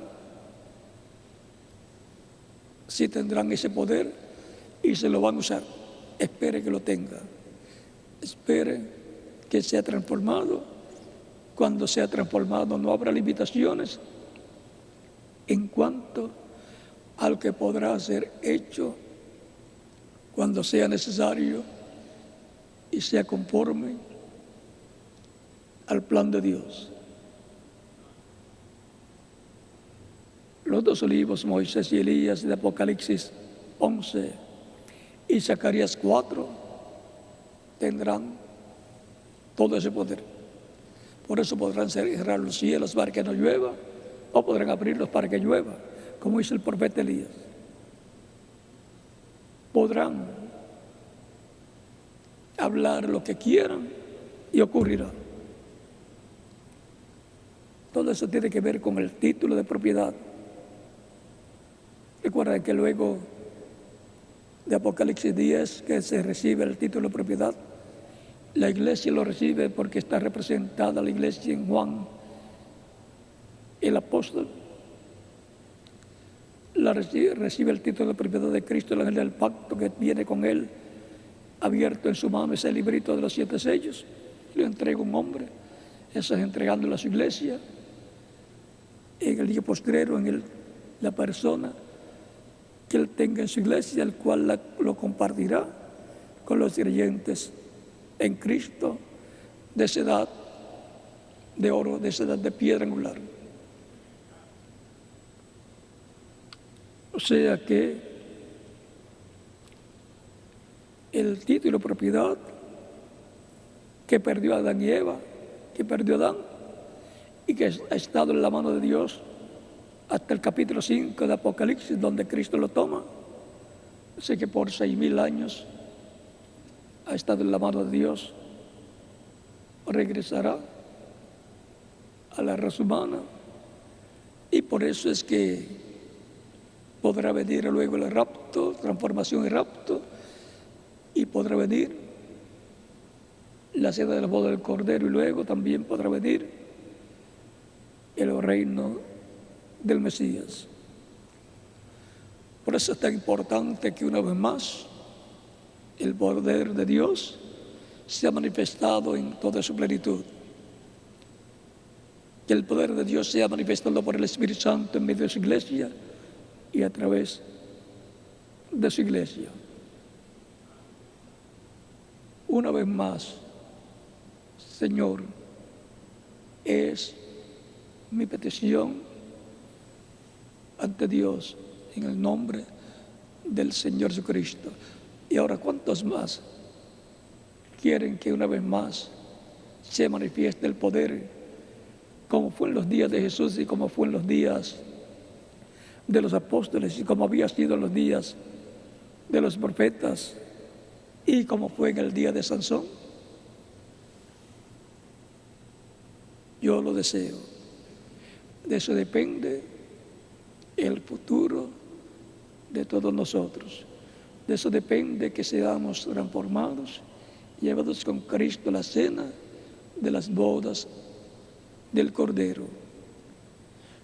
si tendrán ese poder y se lo van a usar. Espere que lo tenga. espere que sea transformado. Cuando sea transformado no habrá limitaciones en cuanto al que podrá ser hecho cuando sea necesario y sea conforme al plan de Dios. Los dos libros, Moisés y Elías, de Apocalipsis 11 y Zacarías 4, tendrán todo ese poder. Por eso podrán cerrar los cielos para que no llueva, o podrán abrirlos para que llueva, como hizo el profeta Elías. Podrán hablar lo que quieran y ocurrirá. Todo eso tiene que ver con el título de propiedad. Recuerden que luego de Apocalipsis 10, que se recibe el título de propiedad, la iglesia lo recibe porque está representada la iglesia en Juan, el apóstol. Recibe el título de propiedad de Cristo, el ángel del pacto, que viene con él abierto en su mano ese librito de los 7 sellos. Le entrega un hombre, eso es entregándolo a su iglesia. En el día postrero, la persona que él tenga en su iglesia, el cual lo compartirá con los creyentes en Cristo, de esa edad de oro, de esa edad de piedra angular. O sea que el título de propiedad que perdió Adán y Eva, que perdió Adán, y que ha estado en la mano de Dios hasta el capítulo 5 de Apocalipsis, donde Cristo lo toma. Sé que por 6,000 años ha estado en la mano de Dios. Regresará a la raza humana, y por eso es que podrá venir luego el rapto, transformación y rapto, y podrá venir la cena de la boda del Cordero, y luego también podrá venir el reino del Mesías. Por eso es tan importante que una vez más el poder de Dios se ha manifestado en toda su plenitud. Que el poder de Dios sea manifestado por el Espíritu Santo en medio de su iglesia y a través de su iglesia. Una vez más, Señor, es mi petición ante Dios en el nombre del Señor Jesucristo. Y ahora, ¿cuántos más quieren que una vez más se manifieste el poder, como fue en los días de Jesús y como fue en los días de los apóstoles y como había sido en los días de los profetas y como fue en el día de Sansón? Yo lo deseo. De eso depende el futuro de todos nosotros. De eso depende que seamos transformados, llevados con Cristo a la cena de las bodas del Cordero.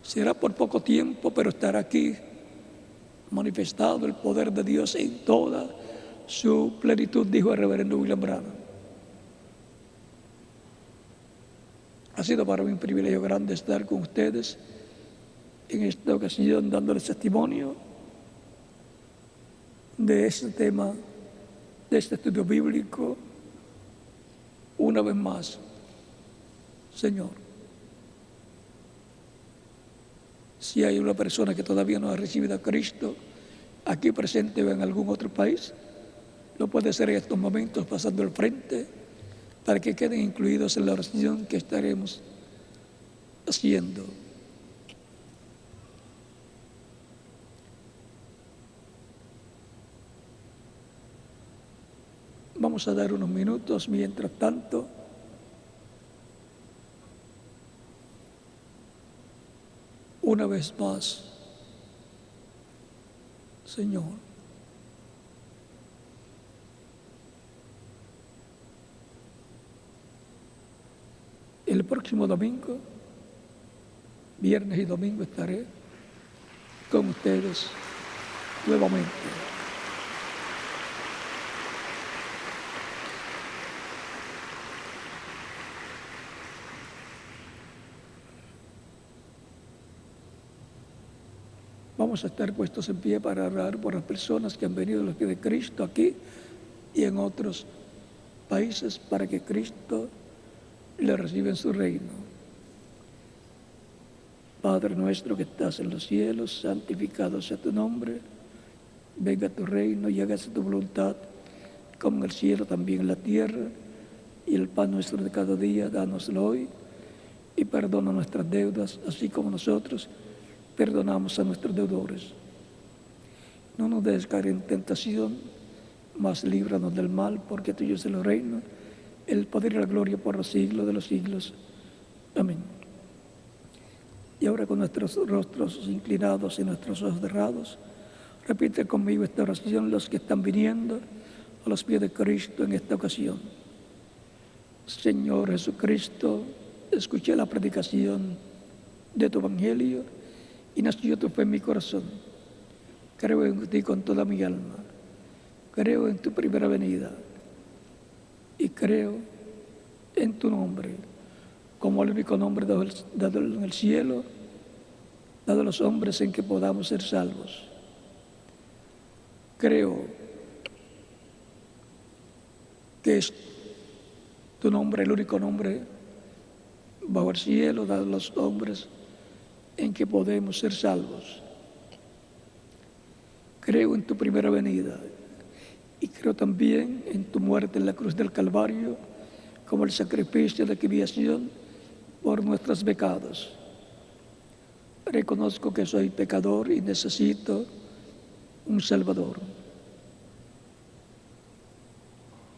Será por poco tiempo, pero estará aquí manifestado el poder de Dios en toda su plenitud, dijo el reverendo William Branham. Ha sido para mí un privilegio grande estar con ustedes en esta ocasión, dándoles testimonio de este tema, de este estudio bíblico. Una vez más, Señor, si hay una persona que todavía no ha recibido a Cristo, aquí presente o en algún otro país, lo puede hacer en estos momentos pasando al frente, para que queden incluidos en la oración que estaremos haciendo. Vamos a dar unos minutos mientras tanto. Una vez más, Señor, el próximo domingo, viernes y domingo, estaré con ustedes nuevamente. Vamos a estar puestos en pie para orar por las personas que han venido a los pies de Cristo aquí y en otros países para que Cristo le reciba en su reino. Padre nuestro que estás en los cielos, santificado sea tu nombre. Venga tu reino y hágase tu voluntad, como en el cielo también en la tierra. Y el pan nuestro de cada día, dánoslo hoy. Y perdona nuestras deudas, así como nosotros perdonamos a nuestros deudores. No nos dejes caer en tentación, mas líbranos del mal, porque tuyo es el reino, el poder y la gloria por los siglos de los siglos. Amén. Y ahora con nuestros rostros inclinados y nuestros ojos cerrados, repite conmigo esta oración los que están viniendo a los pies de Cristo en esta ocasión. Señor Jesucristo, escuché la predicación de tu Evangelio y nació tu fe en mi corazón. Creo en ti con toda mi alma. Creo en tu primera venida y creo en tu nombre como el único nombre dado en el cielo, dado a los hombres en que podamos ser salvos. Creo que es tu nombre el único nombre bajo el cielo, dado a los hombres en que podemos ser salvos. Creo en tu primera venida y creo también en tu muerte en la cruz del Calvario como el sacrificio de expiación por nuestros pecados. Reconozco que soy pecador y necesito un Salvador.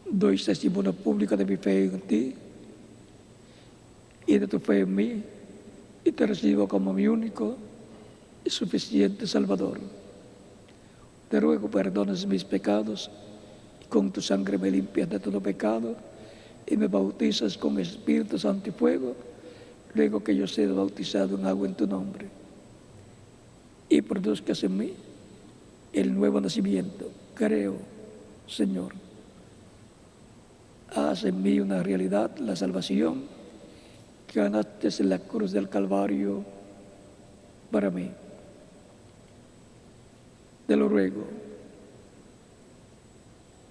Doy testimonio público de mi fe en ti y de tu fe en mí, y te recibo como mi único y suficiente Salvador. Te ruego perdones mis pecados y con tu sangre me limpias de todo pecado y me bautizas con Espíritu Santo y fuego, luego que yo sea bautizado en agua en tu nombre. Y produzcas en mí el nuevo nacimiento. Creo, Señor, haz en mí una realidad la salvación que ganaste en la cruz del Calvario para mí. Te lo ruego,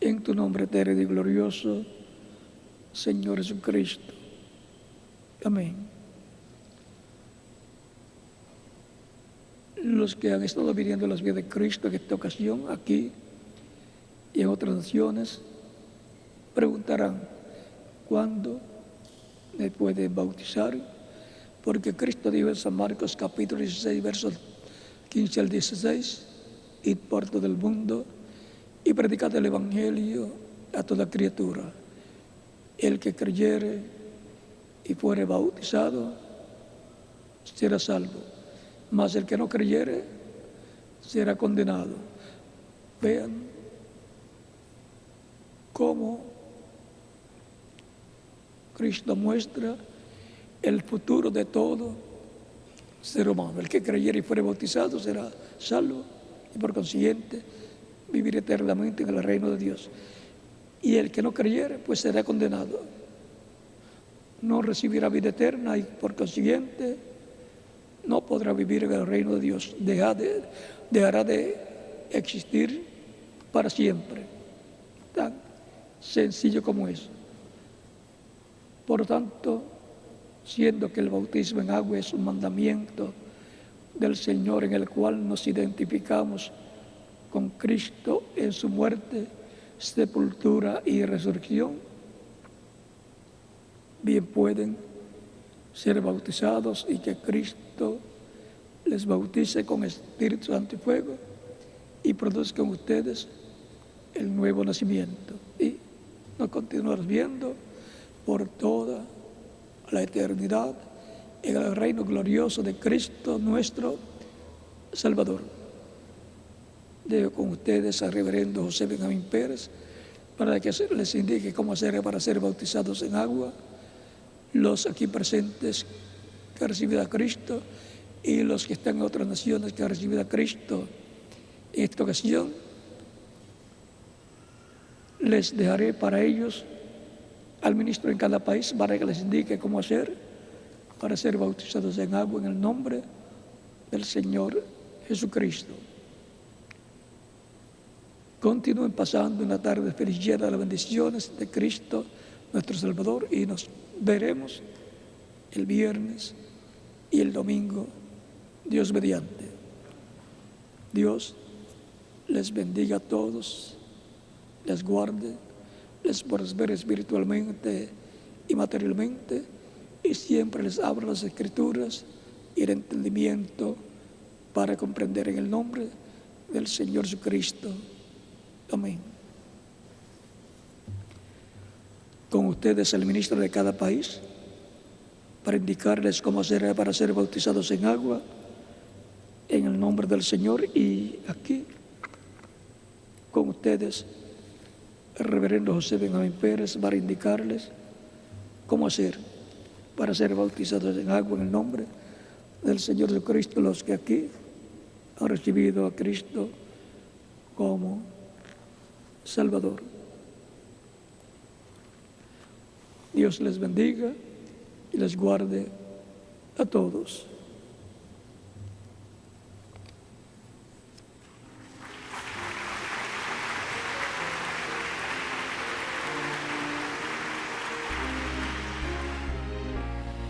en tu nombre eterno y glorioso, Señor Jesucristo. Amén. Los que han estado viniendo a los pies de Cristo en esta ocasión, aquí y en otras naciones, preguntarán, ¿cuándo me pueden bautizar? Porque Cristo dijo en San Marcos capítulo 16, versos 15 al 16, id por todo el mundo y predicad el Evangelio a toda criatura. El que creyere y fuere bautizado será salvo, mas el que no creyere será condenado. Vean cómo Cristo muestra el futuro de todo ser humano. El que creyere y fuere bautizado será salvo y por consiguiente vivirá eternamente en el reino de Dios. Y el que no creyere, pues será condenado. No recibirá vida eterna y por consiguiente no podrá vivir en el reino de Dios. Dejará de existir para siempre. Tan sencillo como eso. Por lo tanto, siendo que el bautismo en agua es un mandamiento del Señor en el cual nos identificamos con Cristo en su muerte, sepultura y resurrección, bien pueden ser bautizados y que Cristo les bautice con Espíritu Santo y fuego y produzcan ustedes el nuevo nacimiento. Y nos continuaremos viendo por toda la eternidad en el reino glorioso de Cristo nuestro Salvador. Dejo con ustedes al reverendo José Benjamín Pérez para que les indique cómo hacer para ser bautizados en agua los aquí presentes que han recibido a Cristo y los que están en otras naciones que han recibido a Cristo. En esta ocasión les dejaré para ellos al ministro en cada país para que les indique cómo hacer para ser bautizados en agua en el nombre del Señor Jesucristo. Continúen pasando una tarde feliz llena de las bendiciones de Cristo, nuestro Salvador, y nos veremos el viernes y el domingo, Dios mediante. Dios les bendiga a todos, les guarde, les prospere espiritualmente y materialmente, y siempre les abra las Escrituras y el entendimiento para comprender en el nombre del Señor Jesucristo. Amén. Con ustedes el ministro de cada país para indicarles cómo hacer para ser bautizados en agua en el nombre del Señor, y aquí con ustedes el reverendo José Benjamín Pérez para indicarles cómo hacer para ser bautizados en agua en el nombre del Señor Jesucristo, los que aquí han recibido a Cristo como Salvador. Dios les bendiga y les guarde a todos.